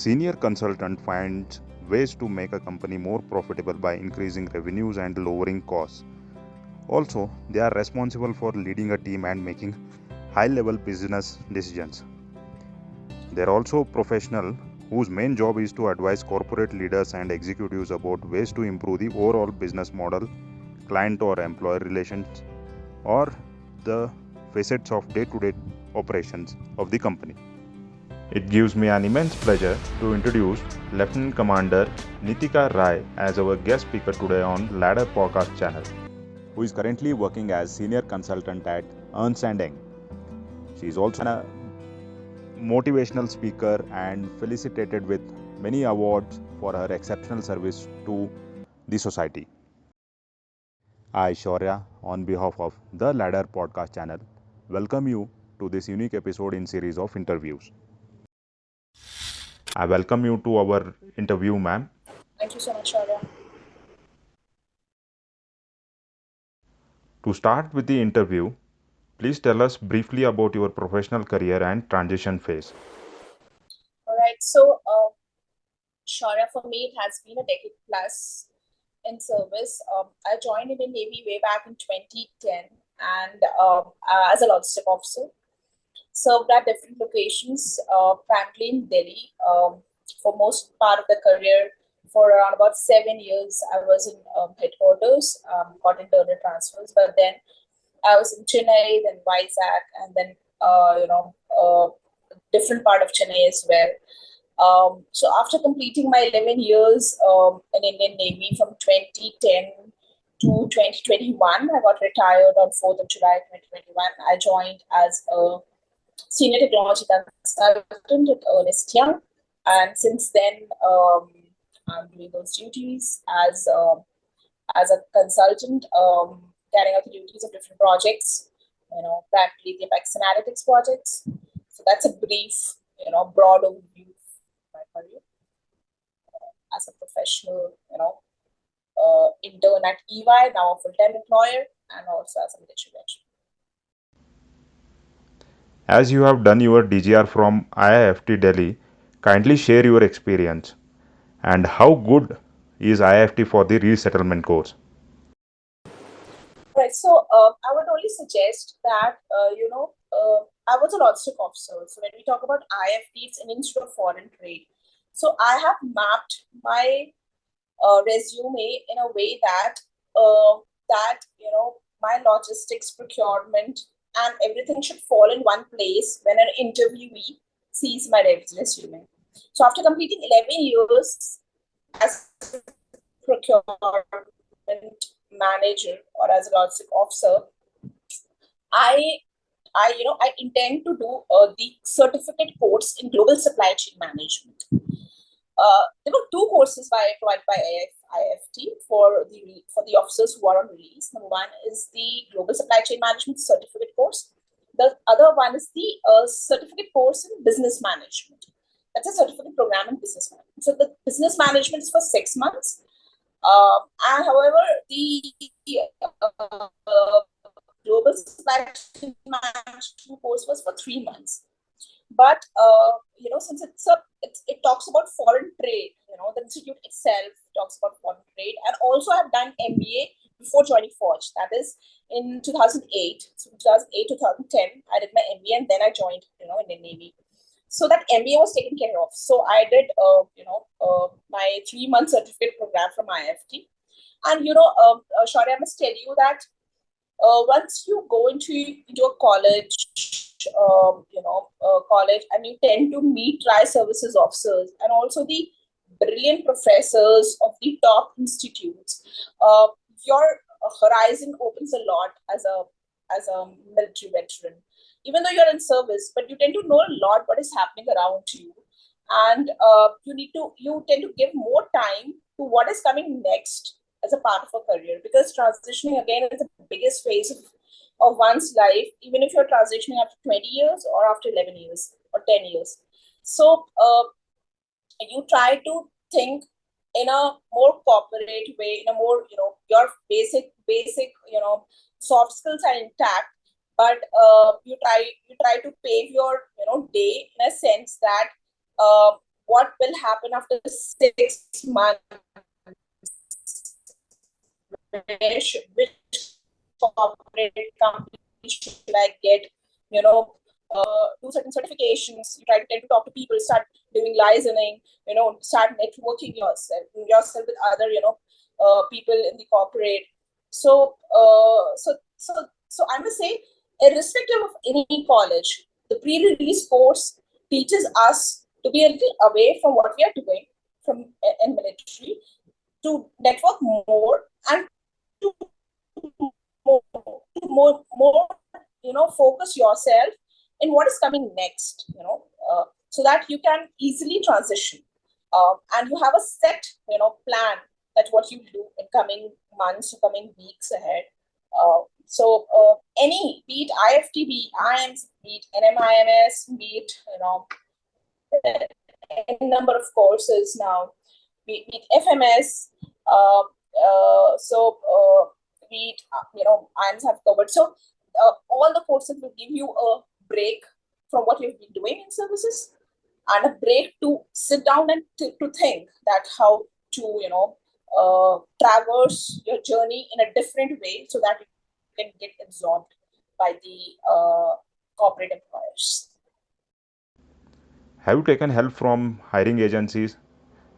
senior consultant finds ways to make a company more profitable by increasing revenues and lowering costs. Also, they are responsible for leading a team and making high-level business decisions. They are also professionals whose main job is to advise corporate leaders and executives about ways to improve the overall business model, client or employer relations, or the facets of day-to-day operations of the company. It gives me an immense pleasure to introduce Lieutenant Commander Nitika Rai as our guest speaker today on Ladder podcast channel, who is currently working as senior consultant at ERNST. She is also a motivational speaker and felicitated with many awards for her exceptional service to the society. I, Shaurya, on behalf of the Ladder podcast channel, welcome you to this unique episode in series of interviews. I welcome you to our interview, ma'am. Thank you so much, Shaurya. To start with the interview, please tell us briefly about your professional career and transition phase. All right. So, Shaurya, for me, it has been a decade plus in service. I joined in the Navy way back in 2010 and as a logistic officer. Served at different locations, primarily in Delhi. For most part of the career, for around about 7 years, I was in headquarters, got internal transfers, but then I was in Chennai, then Vizag, and then different part of Chennai as well. So after completing my 11 years in Indian Navy from 2010 to 2021, I got retired on 4th of July 2021. I joined as a senior technology consultant at ERNST, and since then I'm doing those duties as a consultant, carrying out the duties of different projects, primarily the Apex Analytics projects. So that's a brief, broad overview of my career as a professional, intern at EY, now a full-time employer, and also as a military veteran. As you have done your DGR from IIFT Delhi, kindly share your experience and how good is IIFT for the resettlement course. Right. So I would only suggest that, I was a logistic officer. So when we talk about IIFT, it's an Institute of Foreign Trade. So I have mapped my resume in a way that, my logistics, procurement, and everything should fall in one place when an interviewee sees my resume. So after completing 11 years as a procurement manager or as a logistic officer, I intend to do the certificate course in global supply chain management. There were two courses provided by IIFT for the officers who are on release. Number one is the Global Supply Chain Management Certificate course. The other one is the certificate course in Business Management. That's a certificate program in business management. So the business management is for 6 months. And however, the Global Supply Chain Management course was for 3 months. But since it talks about foreign trade, the institute itself talks about foreign trade, and also I've done MBA before joining Forge. That is in 2008. So 2008 2010, I did my MBA, and then I joined in the Navy. So that MBA was taken care of. So I did my 3-month certificate program from IIFT, and Shaurya, I must tell you that once you go into a college, and you tend to meet tri-services officers and also the brilliant professors of the top institutes, your horizon opens a lot as a military veteran. Even though you're in service, but you tend to know a lot what is happening around you, and you tend to give more time to what is coming next as a part of a career, because transitioning again is the biggest phase of one's life, even if you're transitioning after 20 years or after 11 years or 10 years. So you try to think in a more corporate way, in a more, your basic, soft skills are intact, but you try to pave your, day in a sense that what will happen after 6 months, which corporate company should I get, do certain certifications, you try to tend to talk to people, start doing listening, start networking yourself with other, people in the corporate. So I must say, irrespective of any college, the pre-release course teaches us to be a little away from what we are doing from in military, to network more, and to more focus yourself in what is coming next, so that you can easily transition, and you have a set plan that what you do in coming months, coming weeks ahead. Any, be it IIFT, be it IIMS, be it NMIMS, be it any number of courses now, be it FMS, be it IIMS have covered. So all the courses will give you a break from what you've been doing in services, and a break to sit down and to think that how to traverse your journey in a different way, so that you can get absorbed by the corporate employers. Have you taken help from hiring agencies,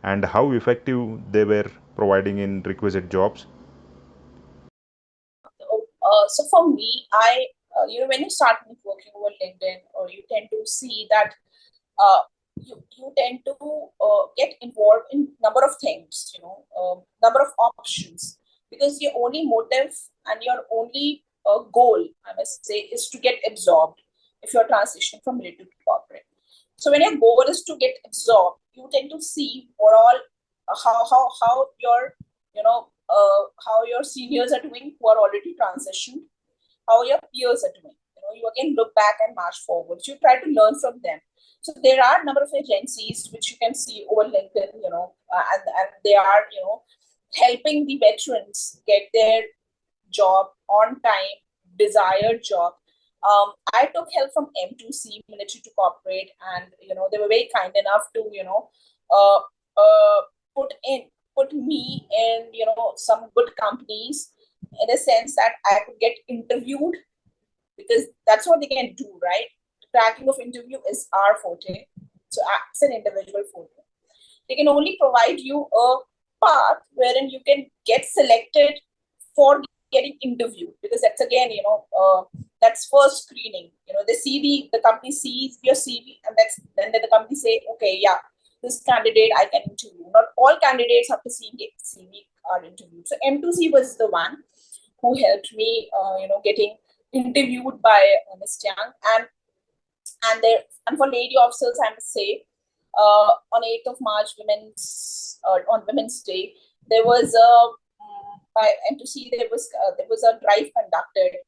and how effective they were providing in requisite jobs? So for me, when you start working over LinkedIn, or you tend to see that you tend to get involved in number of things, number of options, because your only motive and your only goal, I must say, is to get absorbed if you're transitioning from military to corporate. So when your goal is to get absorbed, you tend to see overall how your how your seniors are doing who are already transitioned, how your peers are doing. You again look back and march forward. You try to learn from them. So there are a number of agencies which you can see over LinkedIn, and they are, helping the veterans get their job on time, desired job. I took help from M2C, military to corporate, and they were very kind enough to uh, uh, put me in some good companies, in a sense that I could get interviewed, because that's what they can do, right? Tracking of interview is our forte. So it's an individual forte. They can only provide you a path wherein you can get selected for getting interviewed, because that's again, that's first screening. They see the company sees your CV, and then the company say, okay, yeah, this candidate I can interview. Not all candidates after seeing CV are interviewed. So M2C was the one who helped me, getting interviewed by Ms. Young, and for lady officers, I must say, on 8th of March, on Women's Day, there was by M2C there was a drive conducted,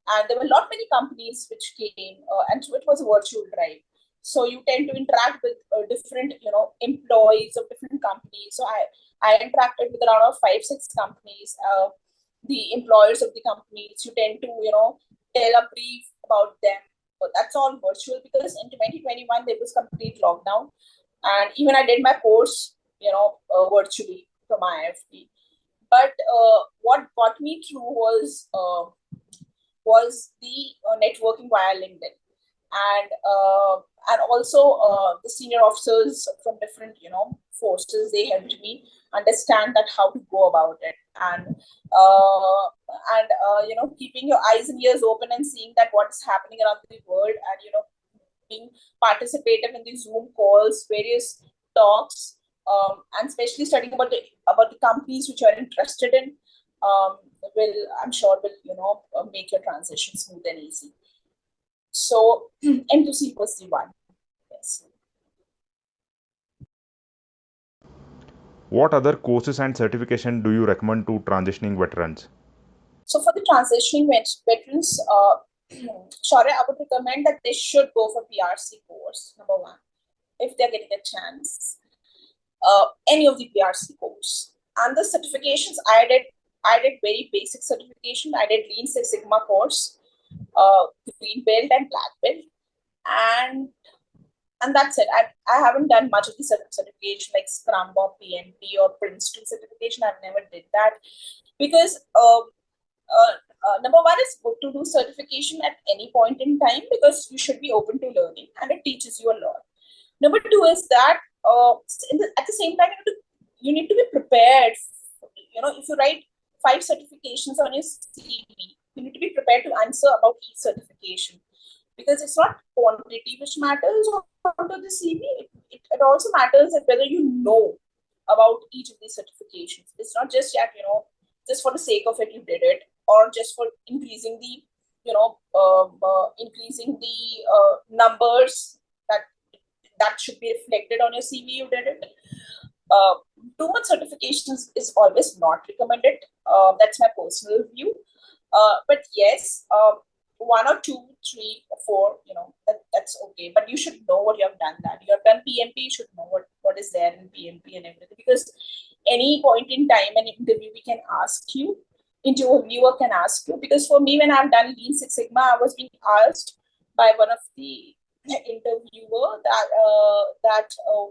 and there were not many companies which came, and so it was a virtual drive. So you tend to interact with different employees of different companies. So I interacted with around 5-6 companies. The employers of the companies, you tend to tell a brief about them. But that's all virtual, because in 2021 there was complete lockdown, and even I did my course virtually from IIFT. But what got me through was the networking via LinkedIn, and also the senior officers from different forces. They helped me understand that how to go about it, and keeping your eyes and ears open and seeing that what is happening around the world, and being participative in the Zoom calls, various talks, and especially studying about the companies which you are interested in, I'm sure will make your transition smooth and easy. So M2C was the one. Yes. What other courses and certification do you recommend to transitioning veterans? So for the transitioning veterans, Shaurya, I would recommend that they should go for PRC course, number one, if they're getting a chance. Any of the PRC course. And the certifications I did very basic certification. I did Lean Six Sigma course, green belt and black belt, and And that's it. I haven't done much of the certification like Scrum or PNP or Princeton certification. I've never did that because number one, it's good to do certification at any point in time because you should be open to learning and it teaches you a lot. Number two is that at the same time, you need to be prepared. If you write 5 certifications on your CV, you need to be prepared to answer about each certification because it's not quantity which matters onto the CV. It also matters whether you know about each of these certifications. It's not just that, just for the sake of it, you did it, or just for increasing the, numbers that should be reflected on your CV, you did it. Too much certifications is always not recommended. That's my personal view. But yes, 1 or 2, 3 or 4, that's okay. But you should know what you have done. That you have done PMP, you should know what is there in PMP and everything. Because any point in time, an interviewer can ask you. Because for me, when I've done Lean Six Sigma, I was being asked by one of the interviewer that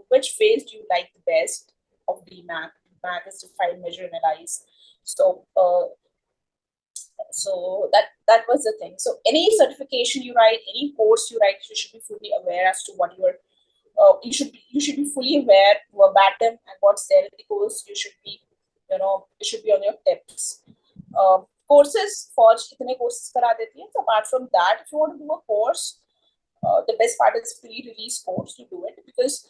which phase do you like the best of DMAC? DMAC is define, measure, analyze. So that was the thing. So any certification you write, any course you write, you should be fully aware as to what you should be fully aware verbatim and what's there in the course. You should be, it should be on your tips. Courses, Forge itne courses kara deti hai. So apart from that, if you want to do a course, the best part is pre-release course to do it because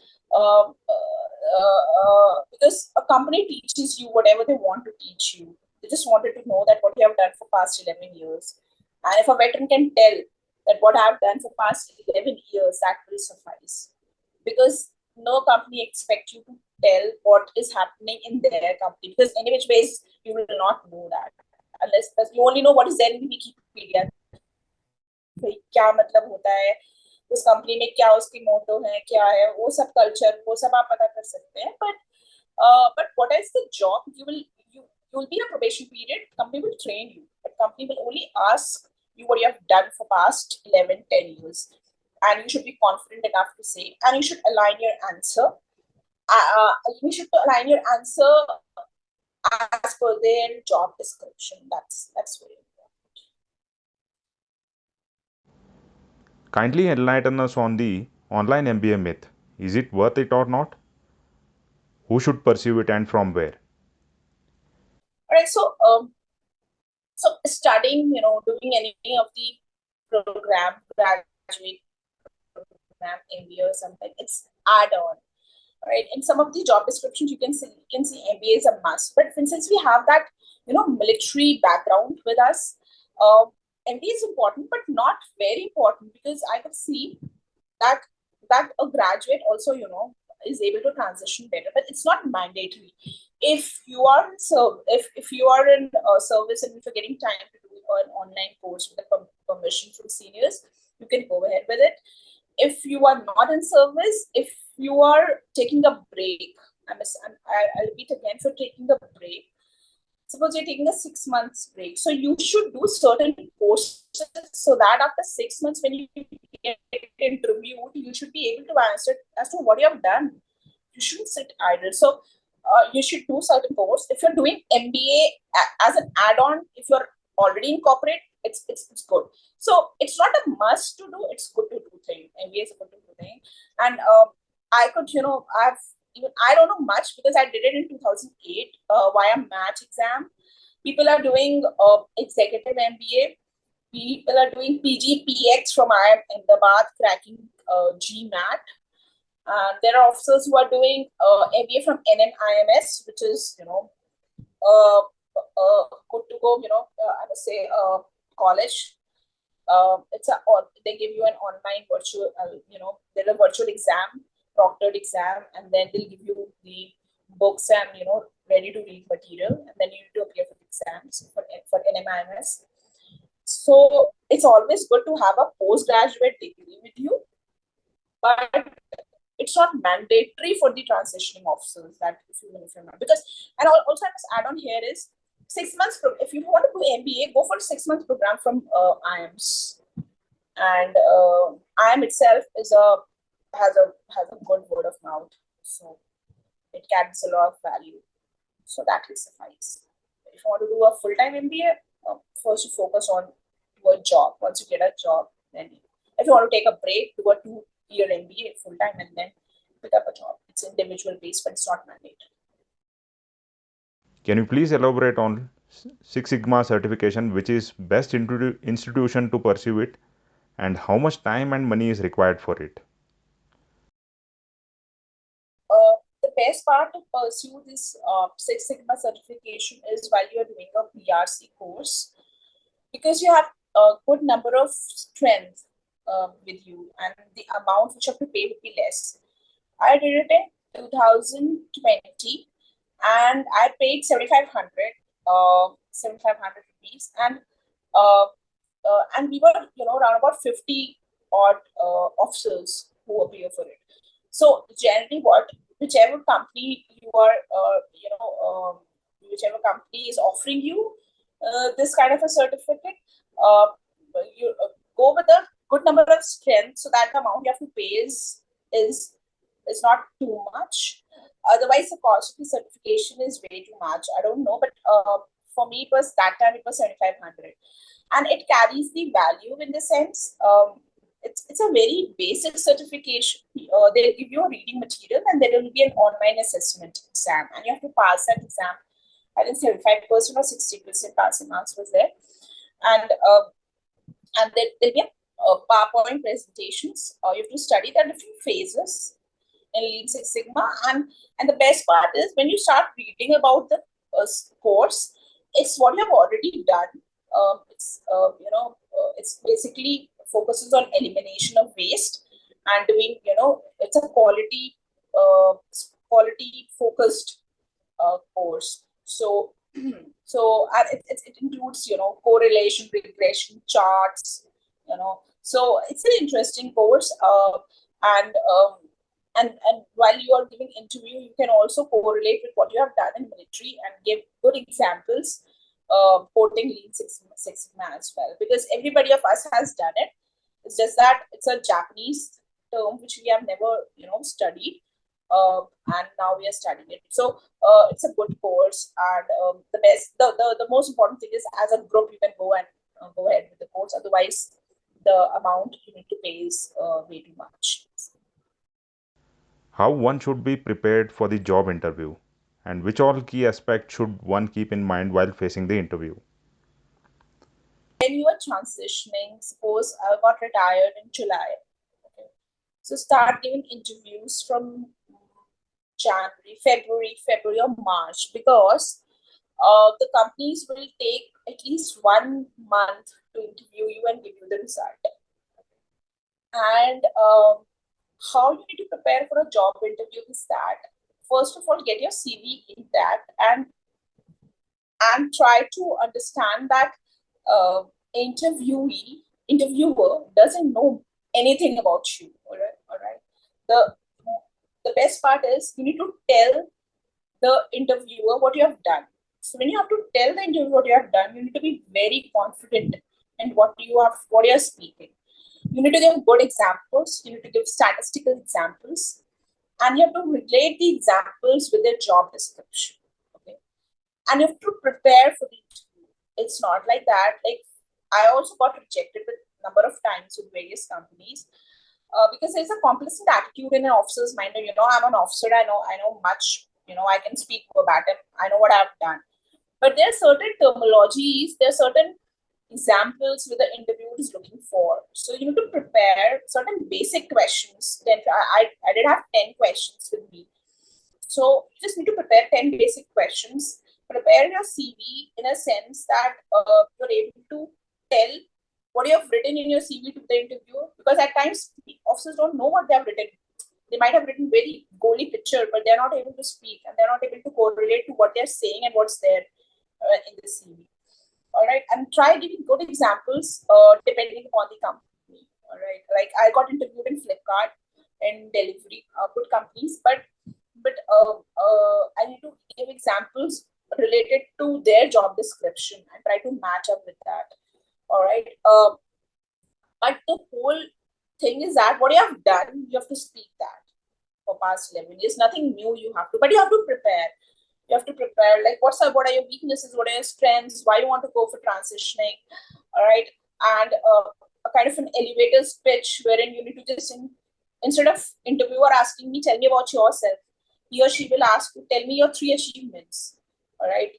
a company teaches you whatever they want to teach you. They just wanted to know that what you have done for past 11 years. And if a veteran can tell that what I have done for past 11 years, that will suffice. Because no company expects you to tell what is happening in their company. Because any which ways, you will not know that. Unless you only know what is there in Wikipedia. क्या मतलब होता है उस company में, क्या उसकी मोटो है, क्या है वो सब कल्चर, वो सब आप पता कर सकते हैं. But what is the job? You will be in a probation period. Company will train you, but company will only ask you what you have done for past 11, 10 years, and you should be confident enough to say, and you should align your answer. You should align your answer as per their job description. That's very important. Kindly enlighten us on the online MBA myth. Is it worth it or not? Who should pursue it and from where? All right, so studying, doing any of the program, graduate program, MBA or something, it's add-on, right? In some of the job descriptions, you can see MBA is a must. But since we have that, military background with us, MBA is important, but not very important because I could see that a graduate also, is able to transition better, but it's not mandatory. If you are in if you are in service and if you're getting time to do an online course with a permission from seniors, you can go ahead with it. If you are not in service, if you are taking a break, I'll repeat again, for taking a break, suppose you're taking a 6 months break, so you should do certain courses so that after 6 months when you get interviewed, you should be able to answer as to what you have done. You shouldn't sit idle. So you should do certain course. If you're doing MBA as an add-on, if you're already in corporate, it's good. So it's not a must to do. It's good to do thing. MBA is a good to do thing. And I could, I don't know much because I did it in 2008 via match exam. People are doing executive MBA. People are doing PGPX from IIM Ahmedabad, cracking GMAT. There are officers who are doing MBA from NMIMS, which is, good to go, I would say college. They give you an online virtual, there's a virtual exam, proctored exam, and then they'll give you the books and, ready to read material, and then you need to appear for the exams for NMIMS. So it's always good to have a postgraduate degree with you, but it's not mandatory for the transitioning officers that if you're not, because, and also I must add on here is 6 months. If you want to do MBA, go for a 6 month program from IIMS, and IIM itself is a has a good word of mouth, so it carries a lot of value. So that will suffice. If you want to do a full-time MBA, first you focus on a job. Once you get a job, then if you want to take a break, do a 2-year MBA full-time and then pick up a job. It's individual based, but it's not mandatory. Can you please elaborate on Six Sigma certification, which is best institution to pursue it, and how much time and money is required for it? The best part to pursue this Six Sigma certification is while you are doing a PRC course, because you have a good number of strengths with you, and the amount which you have to pay would be less. I did it in 2020, and I paid 7,500 rupees, and we were around about 50 odd officers who appear for it. So generally, whichever company you are, whichever company is offering you this kind of a certificate, you go with a good number of strengths so that the amount you have to pay is not too much. Otherwise, the cost of the certification is way too much. I don't know, but for me, it was that time it was 7,500, and it carries the value in the sense. It's a very basic certification. They'll give you a reading material, and there will be an online assessment exam, and you have to pass that exam. I think 75% or 60% passing marks was there, and there'll be a PowerPoint presentations. You have to study the different phases in Lean Six Sigma, and the best part is when you start reading about the course, it's what you have already done. It's basically focuses on elimination of waste and doing, it's a quality focused course. So it includes, correlation, regression, charts, so it's an interesting course. And while you are giving interview, you can also correlate with what you have done in military and give good examples, quoting Lean Six Sigma as well, because everybody of us has done it. It's just that it's a Japanese term which we have never, studied, and now we are studying it. So it's a good course, and the most important thing is as a group you can go and go ahead with the course. Otherwise, the amount you need to pay is way too much. How one should be prepared for the job interview, and which all key aspects should one keep in mind while facing the interview? When you are transitioning, suppose I got retired in July, okay, so start giving interviews from January, February or March, because the companies will take at least 1 month to interview you and give you the result. And how you need to prepare for a job interview is that, first of all, get your CV intact and try to understand that interviewer doesn't know anything about you. All right. The best part is you need to tell the interviewer what you have done. So when you have to tell the interviewer what you have done, you need to be very confident in what you're speaking. You need to give good examples. You need to give statistical examples, and you have to relate the examples with their job description. Okay, and you have to prepare for the interview. It's not like that. Like, I also got rejected a number of times with various companies because there's a complacent attitude in an officer's mind. I'm an officer. I know much. I can speak verbatim. I know what I've done. But there are certain terminologies. There are certain examples where the interviewer is looking for. So you need to prepare certain basic questions. Then I did have 10 questions with me. So you just need to prepare 10 basic questions. Prepare your CV in a sense that you're able to tell what you have written in your CV to the interviewer, because at times officers don't know what they have written. They might have written very goalie picture, but they're not able to speak and they're not able to correlate to what they're saying and what's there in the CV. All right, and try giving good examples depending upon the company. All right, like I got interviewed in Flipkart and delivery, good companies, but I need to give examples related to their job description and try to match up with that. All right, but the whole thing is that what you have done, you have to speak that for past 11 years. Nothing new you have to, but you have to prepare. You have to prepare, like what are your weaknesses, what are your strengths, why you want to go for transitioning, all right? And a kind of an elevator pitch wherein you need to just, instead of interviewer asking me, tell me about yourself, he or she will ask you, tell me your 3 achievements, all right?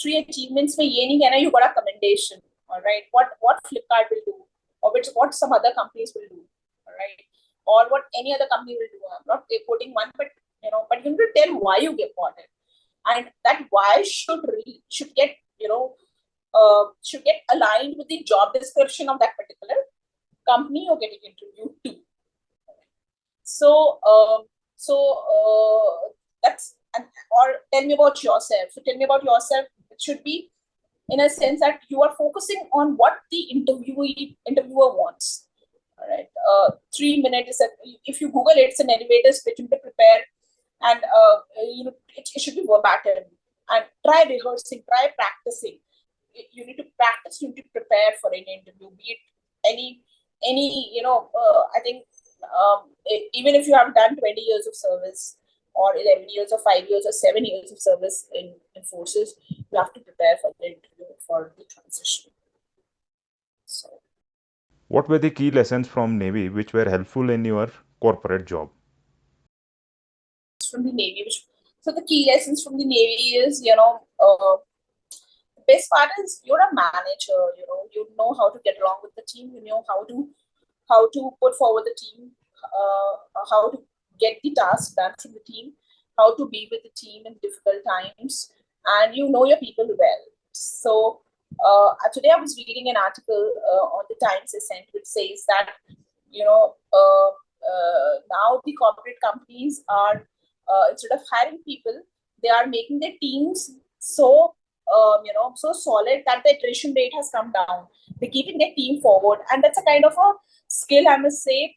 3 achievements mein ye nahi kehna you got a commendation, all right? What Flipkart will do, or what some other companies will do, all right? Or what any other company will do. I'm not quoting one, but but you need to tell why you get it, and that why should get should get aligned with the job description of that particular company you're getting interviewed to. So that's, or tell me about yourself. So tell me about yourself. It should be in a sense that you are focusing on what the interviewer wants. All right. 3 minutes. If you Google it, it's an elevator pitch to prepare, and it should be verbatim. And try rehearsing, try practicing. You need to practice. You need to prepare for an interview. Be it any I think even if you have done 20 years of service, or 11 years, or 5 years, or 7 years of service in forces, you have to prepare for the interview, for the transition. So, what were the key lessons from Navy which were helpful in your corporate job? From the Navy, so the key lessons from the Navy is, the best part is you're a manager. You know how to get along with the team. You know how to put forward the team, how to get the task done from the team, how to be with the team in difficult times, and you know your people well. So today I was reading an article on the Times Ascent, which says that now the corporate companies are, instead of hiring people, they are making their teams so so solid that the attrition rate has come down. They're keeping their team forward, and that's a kind of a skill, I must say,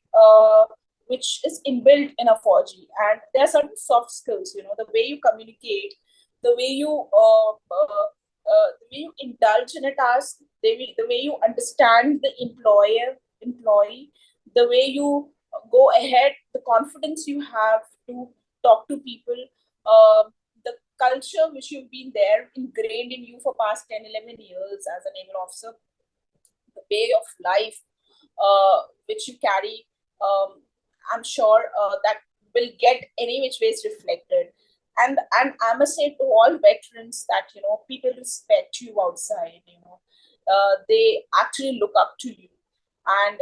which is inbuilt in a 4G. And there are certain soft skills, the way you communicate, the way you indulge in a task, the way you understand the employee, the way you go ahead, the confidence you have to talk to people, the culture which you've been there ingrained in you for past 10-11 years as a naval officer, the way of life which you carry, I'm sure that will get any which ways reflected. And I must say to all veterans that people respect you outside. They actually look up to you, and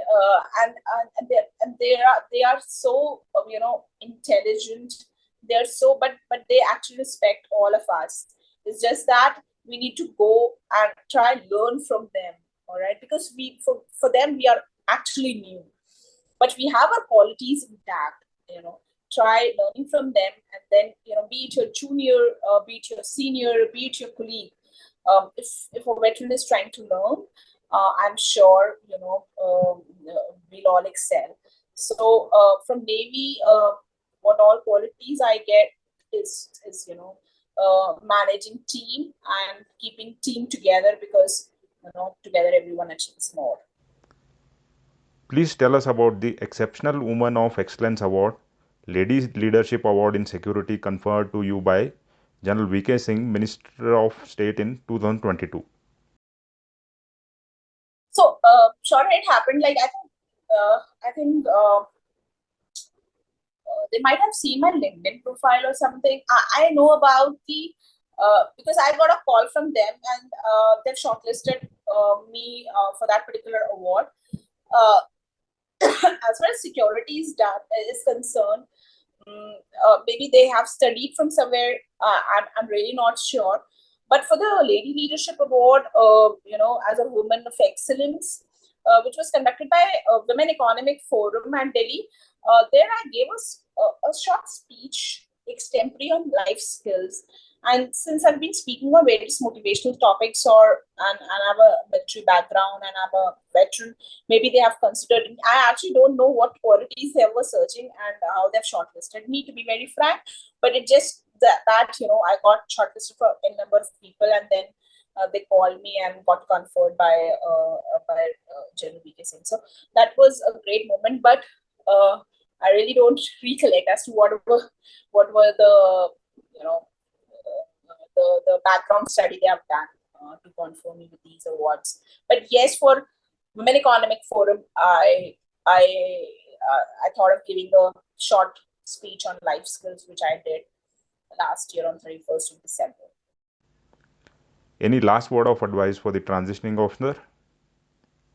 they are so intelligent. They're so, but they actually respect all of us. It's just that we need to go and try learn from them. All right, because for them we are actually new, but we have our qualities intact. Try learning from them, and then be it your junior, be it your senior, be it your colleague. If a veteran is trying to learn, I'm sure we'll all excel. So from Navy, what all qualities I get is managing team and keeping team together, because together everyone achieves more. Please tell us about the Exceptional Woman of Excellence Award, Ladies Leadership Award in Security, conferred to you by General V.K. Singh, Minister of State in 2022. So, sure, it happened. Like I think they might have seen my LinkedIn profile or something. I know about the because I got a call from them, and they've shortlisted me for that particular award. As far as security is concerned, maybe they have studied from somewhere. I'm really not sure. But for the Lady Leadership Award, as a woman of excellence, which was conducted by Women Economic Forum and Delhi, there I gave a short speech extempore on life skills. And since I've been speaking on various motivational topics, and I have a military background and I'm a veteran, maybe they have considered me. I actually don't know what qualities they were searching and how they've shortlisted me, to be very frank. But it just that I got shortlisted for a number of people, and then they called me and got conferred by General VK Singh. So that was a great moment, but I really don't recollect as to what were the the background study they have done to confer me with these awards. But yes, for Women Economic Forum, I thought of giving a short speech on life skills, which I did last year on 31st of December. Any last word of advice for the transitioning officer?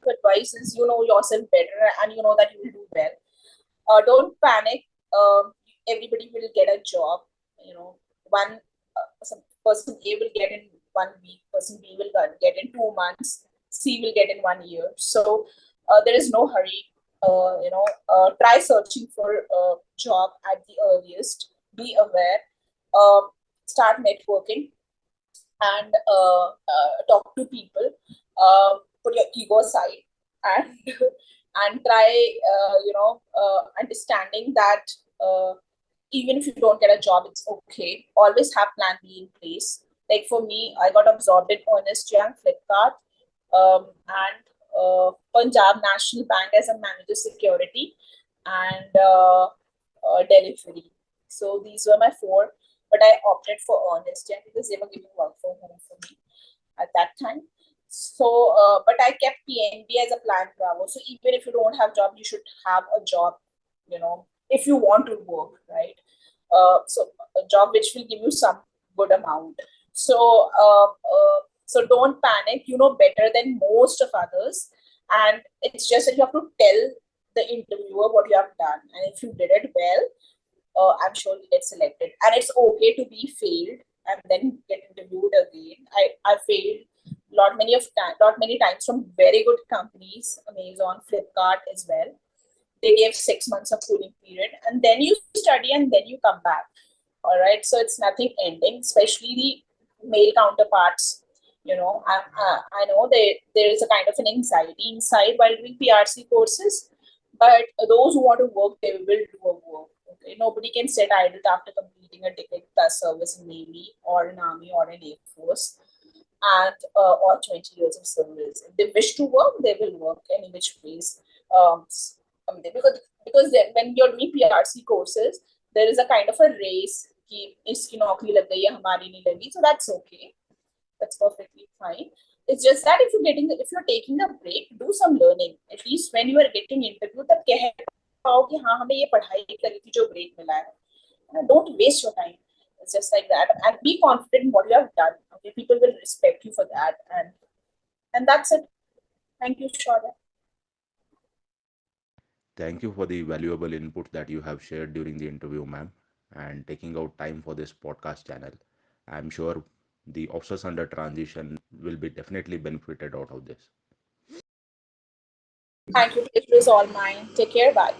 Advice is, you know yourself better and you know that you will do well. Don't panic. Everybody will get a job. Some person A will get in 1 week, person B will get in 2 months, C will get in 1 year. So there is no hurry. Try searching for a job at the earliest. Be aware. Start networking and talk to people. Put your ego aside and and try understanding that even if you don't get a job, it's okay. Always have plan B in place. Like for me, I got absorbed in ERNST and Flipkart and Punjab National Bank as a manager security and delivery. So these were my four, but I opted for ERNST because they were giving work from home for me at that time. So, but I kept PNB as a plan Bravo. So even if you don't have job, you should have a job, if you want to work, right? So a job which will give you some good amount. So, so don't panic. You know better than most of others, and it's just that you have to tell the interviewer what you have done, and if you did it well, I'm sure you get selected. And it's okay to be failed and then get interviewed again. I failed lot many times from very good companies, Amazon, Flipkart as well. They gave 6 months of cooling period, and then you study and then you come back. All right, so it's nothing ending, especially the male counterparts. I know there is a kind of an anxiety inside while doing PRC courses, but those who want to work, they will do a work. Okay, nobody can sit idle after completing a ticket plus service in Navy or in Army or in Air Force and or 20 years of service. If they wish to work, they will work any which ways. Because when you're doing PRC courses, there is a kind of a race. So that's okay. That's perfectly fine. It's just that if you're taking a break, do some learning. At least when you are getting interviewed, तब कह पाओ कि हाँ हमें ये पढ़ाई करी थी जो break मिला है. Don't waste your time. It's just like that, and be confident in what you have done. Okay, people will respect you for that, and that's it. Thank you, Shraddha. Thank you for the valuable input that you have shared during the interview, ma'am, and taking out time for this podcast channel. I'm sure the officers under transition will be definitely benefited out of this. Thank you. It was all mine. Take care. Bye.